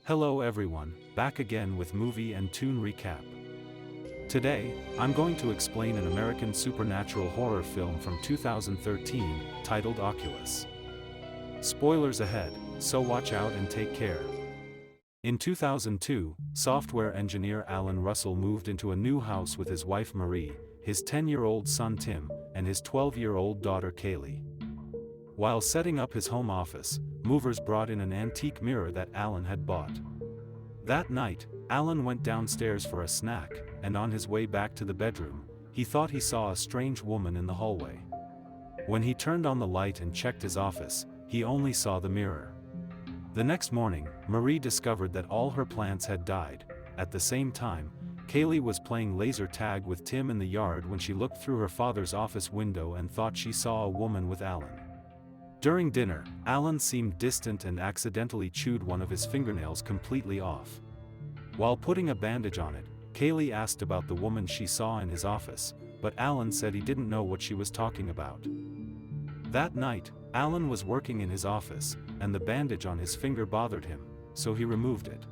Hello everyone, back again with movie and tune recap. Today, I'm going to explain an American supernatural horror film from 2013, titled Oculus. Spoilers ahead, so watch out and take care. In 2002, software engineer Alan Russell moved into a new house with his wife Marie, his 10-year-old son Tim, and his 12-year-old daughter Kaylee. While setting up his home office, movers brought in an antique mirror that Alan had bought. That night, Alan went downstairs for a snack, and on his way back to the bedroom, he thought he saw a strange woman in the hallway. When he turned on the light and checked his office, he only saw the mirror. The next morning, Marie discovered that all her plants had died. At the same time, Kaylee was playing laser tag with Tim in the yard when she looked through her father's office window and thought she saw a woman with Alan. During dinner, Alan seemed distant and accidentally chewed one of his fingernails completely off. While putting a bandage on it, Kaylee asked about the woman she saw in his office, but Alan said he didn't know what she was talking about. That night, Alan was working in his office, and the bandage on his finger bothered him, so he removed it.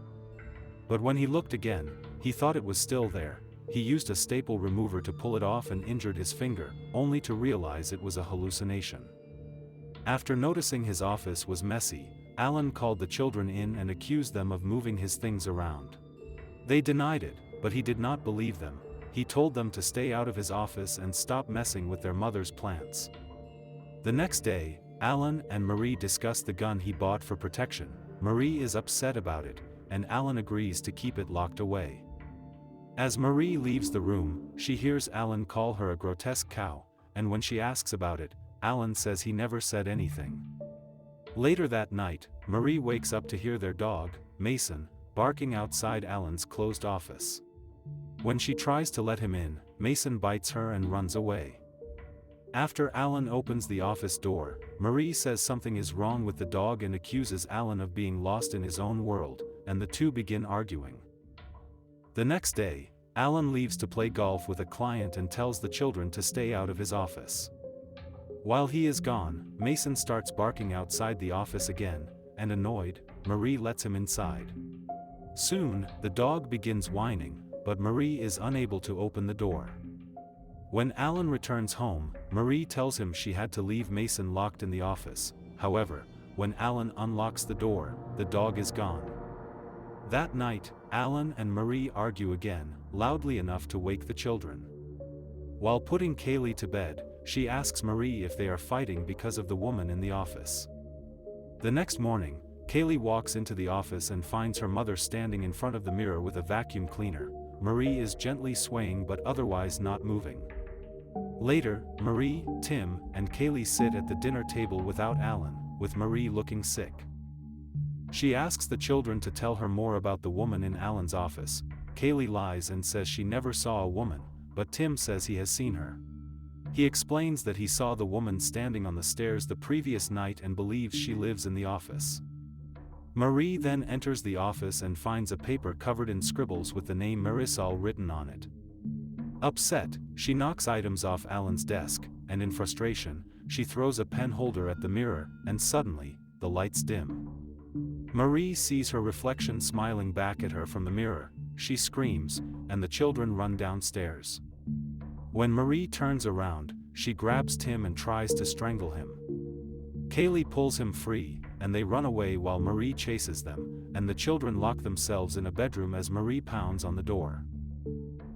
But when he looked again, he thought it was still there. He used a staple remover to pull it off and injured his finger, only to realize it was a hallucination. After noticing his office was messy, Alan called the children in and accused them of moving his things around. They denied it, but he did not believe them. He told them to stay out of his office and stop messing with their mother's plants. The next day, Alan and Marie discuss the gun he bought for protection. Marie is upset about it, and Alan agrees to keep it locked away. As Marie leaves the room, she hears Alan call her a grotesque cow, and when she asks about it, Alan says he never said anything. Later that night, Marie wakes up to hear their dog, Mason, barking outside Alan's closed office. When she tries to let him in, Mason bites her and runs away. After Alan opens the office door, Marie says something is wrong with the dog and accuses Alan of being lost in his own world, and the two begin arguing. The next day, Alan leaves to play golf with a client and tells the children to stay out of his office. While he is gone, Mason starts barking outside the office again, and annoyed, Marie lets him inside. Soon, the dog begins whining, but Marie is unable to open the door. When Alan returns home, Marie tells him she had to leave Mason locked in the office. However, when Alan unlocks the door, the dog is gone. That night, Alan and Marie argue again, loudly enough to wake the children. While putting Kaylee to bed, she asks Marie if they are fighting because of the woman in the office. The next morning, Kaylee walks into the office and finds her mother standing in front of the mirror with a vacuum cleaner. Marie is gently swaying but otherwise not moving. Later, Marie, Tim, and Kaylee sit at the dinner table without Alan, with Marie looking sick. She asks the children to tell her more about the woman in Alan's office. Kaylee lies and says she never saw a woman, but Tim says he has seen her. He explains that he saw the woman standing on the stairs the previous night and believes she lives in the office. Marie then enters the office and finds a paper covered in scribbles with the name Marisol written on it. Upset, she knocks items off Alan's desk, and in frustration, she throws a pen holder at the mirror, and suddenly, the lights dim. Marie sees her reflection smiling back at her from the mirror. She screams, and the children run downstairs. When Marie turns around, she grabs Tim and tries to strangle him. Kaylee pulls him free, and they run away while Marie chases them, and the children lock themselves in a bedroom as Marie pounds on the door.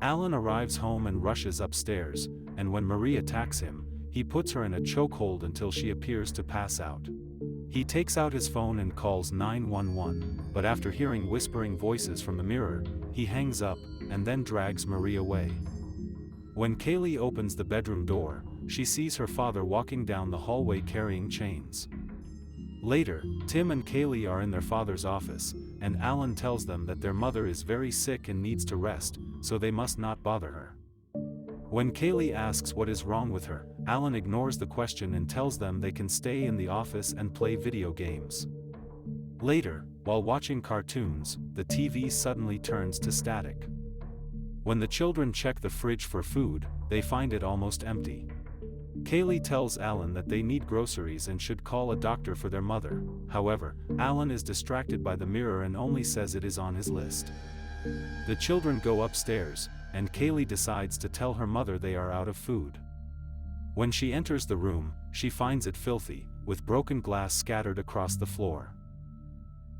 Alan arrives home and rushes upstairs, and when Marie attacks him, he puts her in a chokehold until she appears to pass out. He takes out his phone and calls 911, but after hearing whispering voices from the mirror, he hangs up, and then drags Marie away. When Kaylee opens the bedroom door, she sees her father walking down the hallway carrying chains. Later, Tim and Kaylee are in their father's office, and Alan tells them that their mother is very sick and needs to rest, so they must not bother her. When Kaylee asks what is wrong with her, Alan ignores the question and tells them they can stay in the office and play video games. Later, while watching cartoons, the TV suddenly turns to static. When the children check the fridge for food, they find it almost empty. Kaylee tells Alan that they need groceries and should call a doctor for their mother. However, Alan is distracted by the mirror and only says it is on his list. The children go upstairs, and Kaylee decides to tell her mother they are out of food. When she enters the room, she finds it filthy, with broken glass scattered across the floor.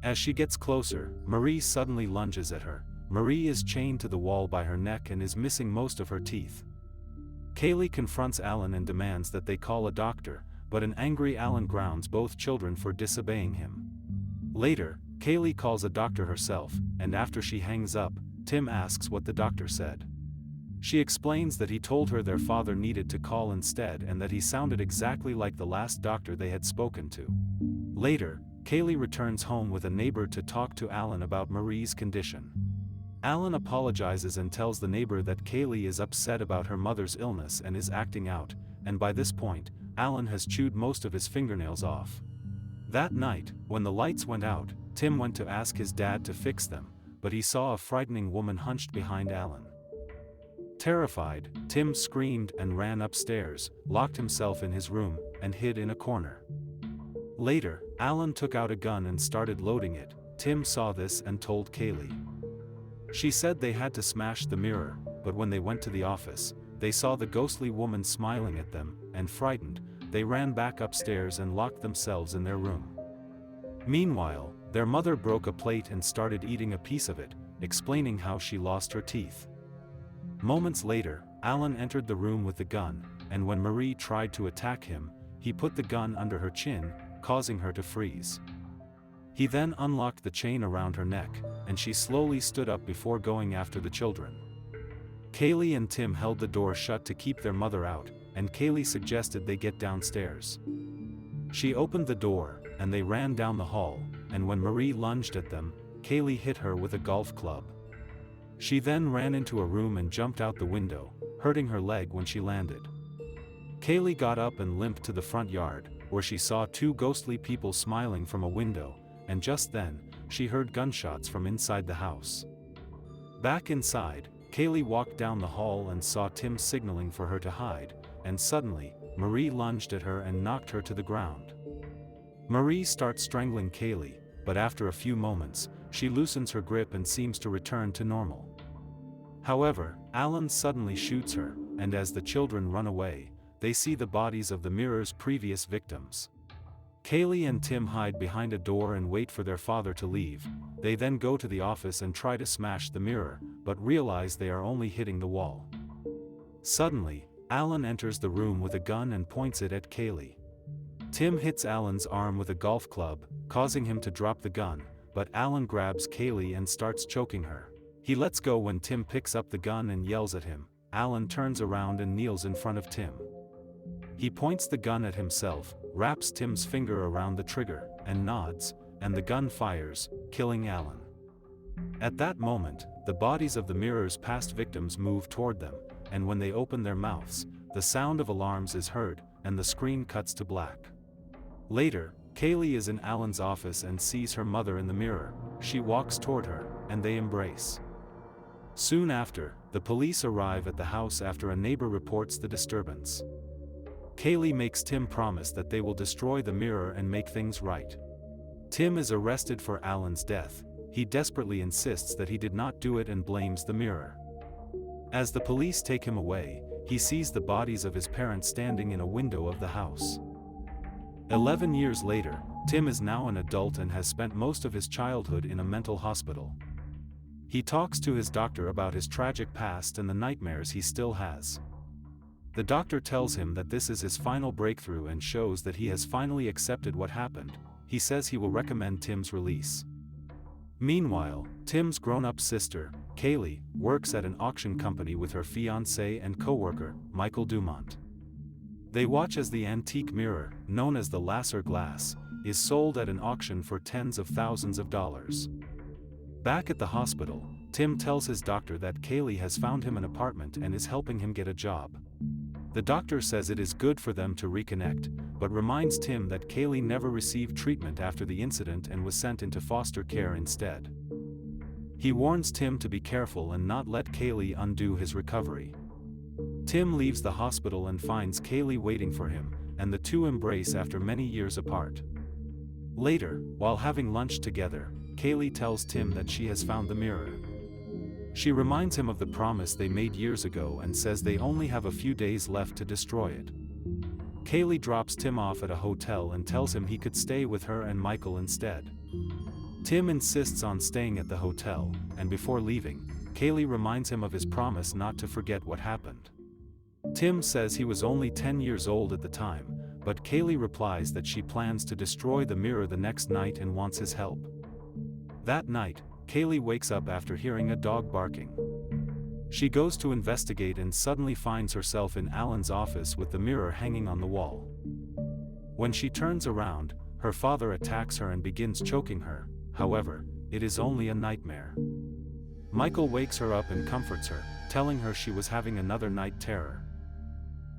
As she gets closer, Marie suddenly lunges at her. Marie is chained to the wall by her neck and is missing most of her teeth. Kaylee confronts Alan and demands that they call a doctor, but an angry Alan grounds both children for disobeying him. Later, Kaylee calls a doctor herself, and after she hangs up, Tim asks what the doctor said. She explains that he told her their father needed to call instead and that he sounded exactly like the last doctor they had spoken to. Later, Kaylee returns home with a neighbor to talk to Alan about Marie's condition. Alan apologizes and tells the neighbor that Kaylee is upset about her mother's illness and is acting out, and by this point, Alan has chewed most of his fingernails off. That night, when the lights went out, Tim went to ask his dad to fix them, but he saw a frightening woman hunched behind Alan. Terrified, Tim screamed and ran upstairs, locked himself in his room, and hid in a corner. Later, Alan took out a gun and started loading it. Tim saw this and told Kaylee. She said they had to smash the mirror, but when they went to the office, they saw the ghostly woman smiling at them, and frightened, they ran back upstairs and locked themselves in their room. Meanwhile, their mother broke a plate and started eating a piece of it, explaining how she lost her teeth. Moments later, Alan entered the room with the gun, and when Marie tried to attack him, he put the gun under her chin, causing her to freeze. He then unlocked the chain around her neck, and she slowly stood up before going after the children. Kaylee and Tim held the door shut to keep their mother out, and Kaylee suggested they get downstairs. She opened the door, and they ran down the hall, and when Marie lunged at them, Kaylee hit her with a golf club. She then ran into a room and jumped out the window, hurting her leg when she landed. Kaylee got up and limped to the front yard, where she saw two ghostly people smiling from a window, and just then, she heard gunshots from inside the house. Back inside, Kaylee walked down the hall and saw Tim signaling for her to hide, and suddenly, Marie lunged at her and knocked her to the ground. Marie starts strangling Kaylee, but after a few moments, she loosens her grip and seems to return to normal. However, Alan suddenly shoots her, and as the children run away, they see the bodies of the mirror's previous victims. Kaylee and Tim hide behind a door and wait for their father to leave. They then go to the office and try to smash the mirror, but realize they are only hitting the wall. Suddenly, Alan enters the room with a gun and points it at Kaylee. Tim hits Alan's arm with a golf club, causing him to drop the gun, but Alan grabs Kaylee and starts choking her. He lets go when Tim picks up the gun and yells at him. Alan turns around and kneels in front of Tim. He points the gun at himself, wraps Tim's finger around the trigger, and nods, and the gun fires, killing Alan. At that moment, the bodies of the mirror's past victims move toward them, and when they open their mouths, the sound of alarms is heard, and the screen cuts to black. Later, Kaylee is in Alan's office and sees her mother in the mirror. She walks toward her, and they embrace. Soon after, the police arrive at the house after a neighbor reports the disturbance. Kaylee makes Tim promise that they will destroy the mirror and make things right. Tim is arrested for Alan's death. He desperately insists that he did not do it and blames the mirror. As the police take him away, he sees the bodies of his parents standing in a window of the house. 11 years later, Tim is now an adult and has spent most of his childhood in a mental hospital. He talks to his doctor about his tragic past and the nightmares he still has. The doctor tells him that this is his final breakthrough and shows that he has finally accepted what happened. He says he will recommend Tim's release. Meanwhile, Tim's grown-up sister, Kaylee, works at an auction company with her fiancé and co-worker, Michael Dumont. They watch as the antique mirror, known as the Lasser glass, is sold at an auction for tens of thousands of dollars. Back at the hospital, Tim tells his doctor that Kaylee has found him an apartment and is helping him get a job. The doctor says it is good for them to reconnect, but reminds Tim that Kaylee never received treatment after the incident and was sent into foster care instead. He warns Tim to be careful and not let Kaylee undo his recovery. Tim leaves the hospital and finds Kaylee waiting for him, and the two embrace after many years apart. Later, while having lunch together, Kaylee tells Tim that she has found the mirror. She reminds him of the promise they made years ago and says they only have a few days left to destroy it. Kaylee drops Tim off at a hotel and tells him he could stay with her and Michael instead. Tim insists on staying at the hotel, and before leaving, Kaylee reminds him of his promise not to forget what happened. Tim says he was only 10 years old at the time, but Kaylee replies that she plans to destroy the mirror the next night and wants his help. That night, Kaylee wakes up after hearing a dog barking. She goes to investigate and suddenly finds herself in Alan's office with the mirror hanging on the wall. When she turns around, her father attacks her and begins choking her. However, it is only a nightmare. Michael wakes her up and comforts her, telling her she was having another night terror.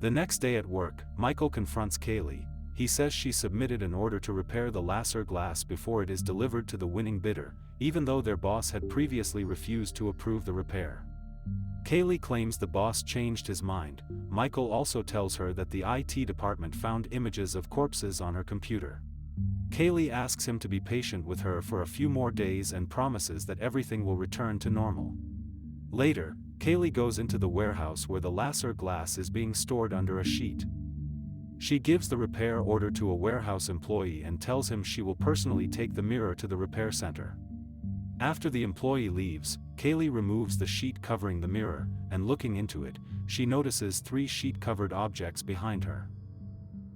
The next day at work, Michael confronts Kaylee. He says she submitted an order to repair the laser glass before it is delivered to the winning bidder, even though their boss had previously refused to approve the repair. Kaylee claims the boss changed his mind. Michael also tells her that the IT department found images of corpses on her computer. Kaylee asks him to be patient with her for a few more days and promises that everything will return to normal. Later, Kaylee goes into the warehouse where the laser glass is being stored under a sheet. She gives the repair order to a warehouse employee and tells him she will personally take the mirror to the repair center. After the employee leaves, Kaylee removes the sheet covering the mirror, and looking into it, she notices 3 sheet-covered objects behind her.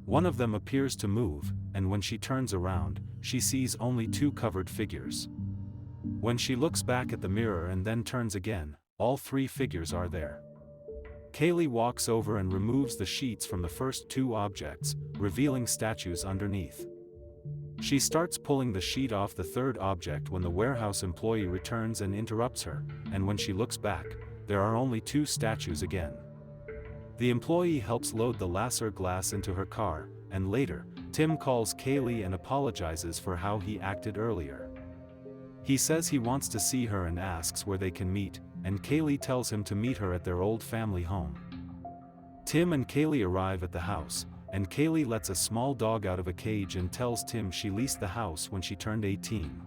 One of them appears to move, and when she turns around, she sees only 2 covered figures. When she looks back at the mirror and then turns again, all 3 figures are there. Kaylee walks over and removes the sheets from the first 2 objects, revealing statues underneath. She starts pulling the sheet off the 3rd object when the warehouse employee returns and interrupts her, and when she looks back, there are only 2 statues again. The employee helps load the laser glass into her car, and later, Tim calls Kaylee and apologizes for how he acted earlier. He says he wants to see her and asks where they can meet, and Kaylee tells him to meet her at their old family home. Tim and Kaylee arrive at the house, and Kaylee lets a small dog out of a cage and tells Tim she leased the house when she turned 18.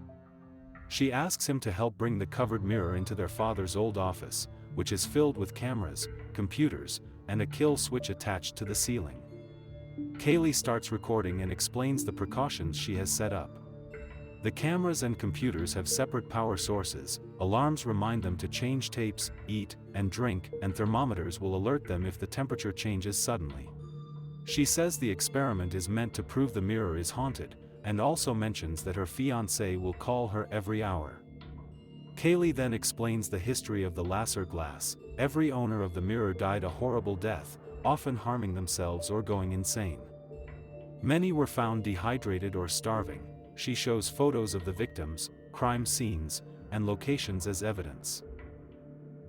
She asks him to help bring the covered mirror into their father's old office, which is filled with cameras, computers, and a kill switch attached to the ceiling. Kaylee starts recording and explains the precautions she has set up. The cameras and computers have separate power sources, alarms remind them to change tapes, eat, and drink, and thermometers will alert them if the temperature changes suddenly. She says the experiment is meant to prove the mirror is haunted, and also mentions that her fiancé will call her every hour. Kaylee then explains the history of the laser glass. Every owner of the mirror died a horrible death, often harming themselves or going insane. Many were found dehydrated or starving. She shows photos of the victims, crime scenes, and locations as evidence.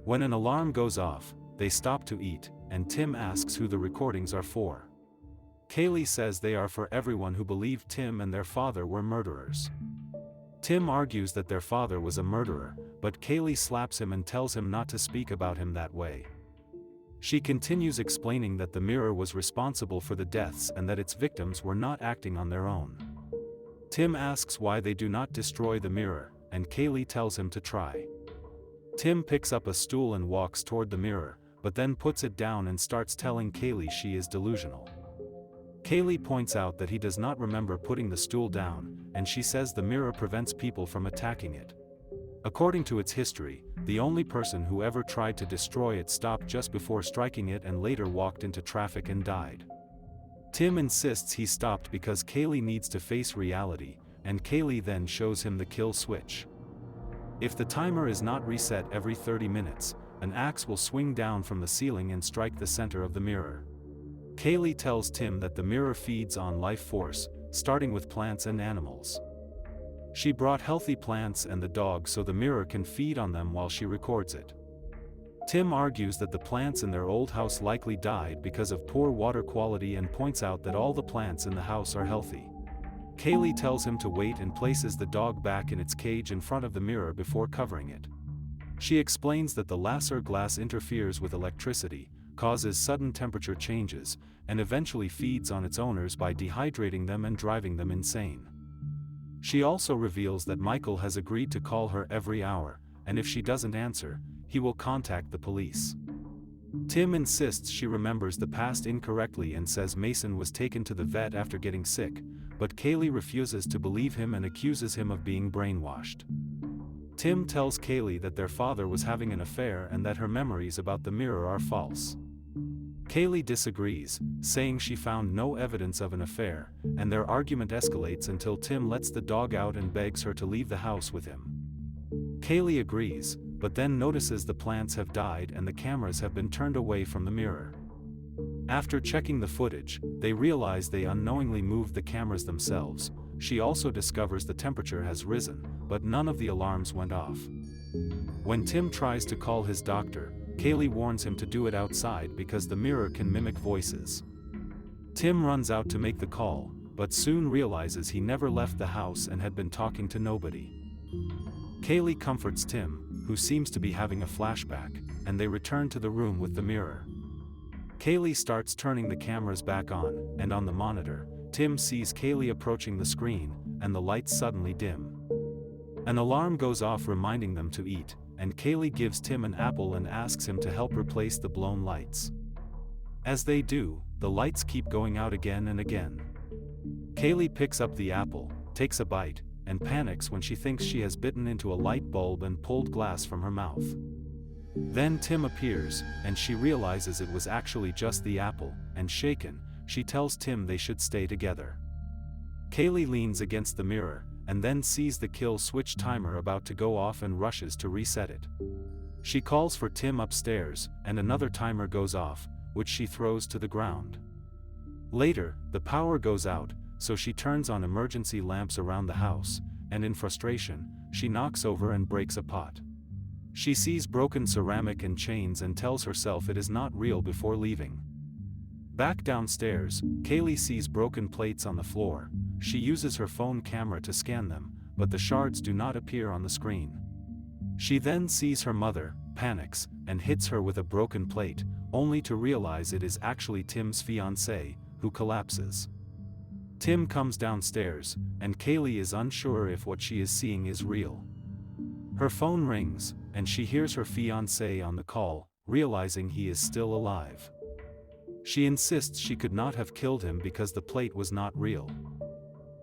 When an alarm goes off, they stop to eat, and Tim asks who the recordings are for. Kaylee says they are for everyone who believed Tim and their father were murderers. Tim argues that their father was a murderer, but Kaylee slaps him and tells him not to speak about him that way. She continues explaining that the mirror was responsible for the deaths and that its victims were not acting on their own. Tim asks why they do not destroy the mirror, and Kaylee tells him to try. Tim picks up a stool and walks toward the mirror, but then puts it down and starts telling Kaylee she is delusional. Kaylee points out that he does not remember putting the stool down, and she says the mirror prevents people from attacking it. According to its history, the only person who ever tried to destroy it stopped just before striking it and later walked into traffic and died. Tim insists he stopped because Kaylee needs to face reality, and Kaylee then shows him the kill switch. If the timer is not reset every 30 minutes, an axe will swing down from the ceiling and strike the center of the mirror. Kaylee tells Tim that the mirror feeds on life force, starting with plants and animals. She brought healthy plants and the dog so the mirror can feed on them while she records it. Tim argues that the plants in their old house likely died because of poor water quality and points out that all the plants in the house are healthy. Kaylee tells him to wait and places the dog back in its cage in front of the mirror before covering it. She explains that the laser glass interferes with electricity, causes sudden temperature changes, and eventually feeds on its owners by dehydrating them and driving them insane. She also reveals that Michael has agreed to call her every hour, and if she doesn't answer, he will contact the police. Tim insists she remembers the past incorrectly and says Mason was taken to the vet after getting sick, but Kaylee refuses to believe him and accuses him of being brainwashed. Tim tells Kaylee that their father was having an affair and that her memories about the mirror are false. Kaylee disagrees, saying she found no evidence of an affair, and their argument escalates until Tim lets the dog out and begs her to leave the house with him. Kaylee agrees, but then notices the plants have died and the cameras have been turned away from the mirror. After checking the footage, they realize they unknowingly moved the cameras themselves. She also discovers the temperature has risen, but none of the alarms went off. When Tim tries to call his doctor, Kaylee warns him to do it outside because the mirror can mimic voices. Tim runs out to make the call, but soon realizes he never left the house and had been talking to nobody. Kaylee comforts Tim, who seems to be having a flashback, and they return to the room with the mirror. Kaylee starts turning the cameras back on, and on the monitor, Tim sees Kaylee approaching the screen, and the lights suddenly dim. An alarm goes off reminding them to eat, and Kaylee gives Tim an apple and asks him to help replace the blown lights. As they do, the lights keep going out again and again. Kaylee picks up the apple, takes a bite, and panics when she thinks she has bitten into a light bulb and pulled glass from her mouth. Then Tim appears, and she realizes it was actually just the apple, and shaken, she tells Tim they should stay together. Kaylee leans against the mirror, and then sees the kill switch timer about to go off and rushes to reset it. She calls for Tim upstairs, and another timer goes off, which she throws to the ground. Later, the power goes out, so she turns on emergency lamps around the house, and in frustration, she knocks over and breaks a pot. She sees broken ceramic and chains and tells herself it is not real before leaving. Back downstairs, Kaylee sees broken plates on the floor. She uses her phone camera to scan them, but the shards do not appear on the screen. She then sees her mother, panics, and hits her with a broken plate, only to realize it is actually Tim's fiancée, who collapses. Tim comes downstairs, and Kaylee is unsure if what she is seeing is real. Her phone rings, and she hears her fiancé on the call, realizing he is still alive. She insists she could not have killed him because the plate was not real.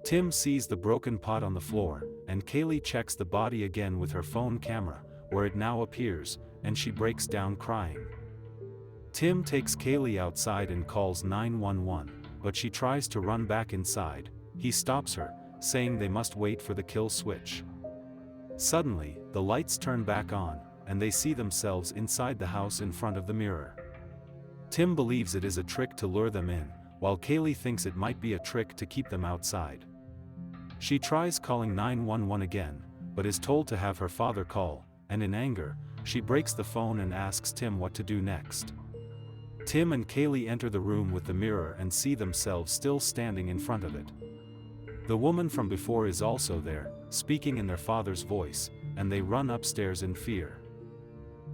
Tim sees the broken pot on the floor, and Kaylee checks the body again with her phone camera, where it now appears, and she breaks down crying. Tim takes Kaylee outside and calls 911, but she tries to run back inside. He stops her, saying they must wait for the kill switch. Suddenly, the lights turn back on, and they see themselves inside the house in front of the mirror. Tim believes it is a trick to lure them in, while Kaylee thinks it might be a trick to keep them outside. She tries calling 911 again, but is told to have her father call, and in anger, she breaks the phone and asks Tim what to do next. Tim and Kaylee enter the room with the mirror and see themselves still standing in front of it. The woman from before is also there, speaking in their father's voice, and they run upstairs in fear.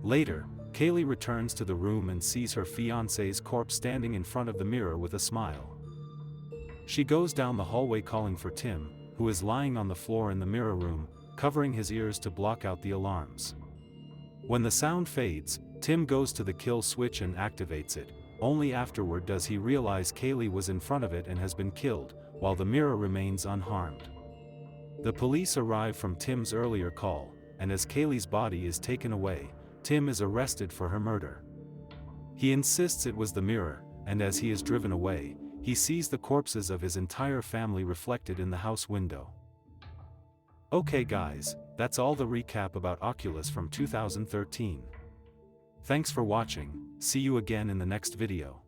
Later, Kaylee returns to the room and sees her fiancé's corpse standing in front of the mirror with a smile. She goes down the hallway calling for Tim, who is lying on the floor in the mirror room, covering his ears to block out the alarms. When the sound fades, Tim goes to the kill switch and activates it. Only afterward does he realize Kaylee was in front of it and has been killed, while the mirror remains unharmed. The police arrive from Tim's earlier call, and as Kaylee's body is taken away, Tim is arrested for her murder. He insists it was the mirror, and as he is driven away, he sees the corpses of his entire family reflected in the house window. Okay guys, that's all the recap about Oculus from 2013. Thanks for watching, see you again in the next video.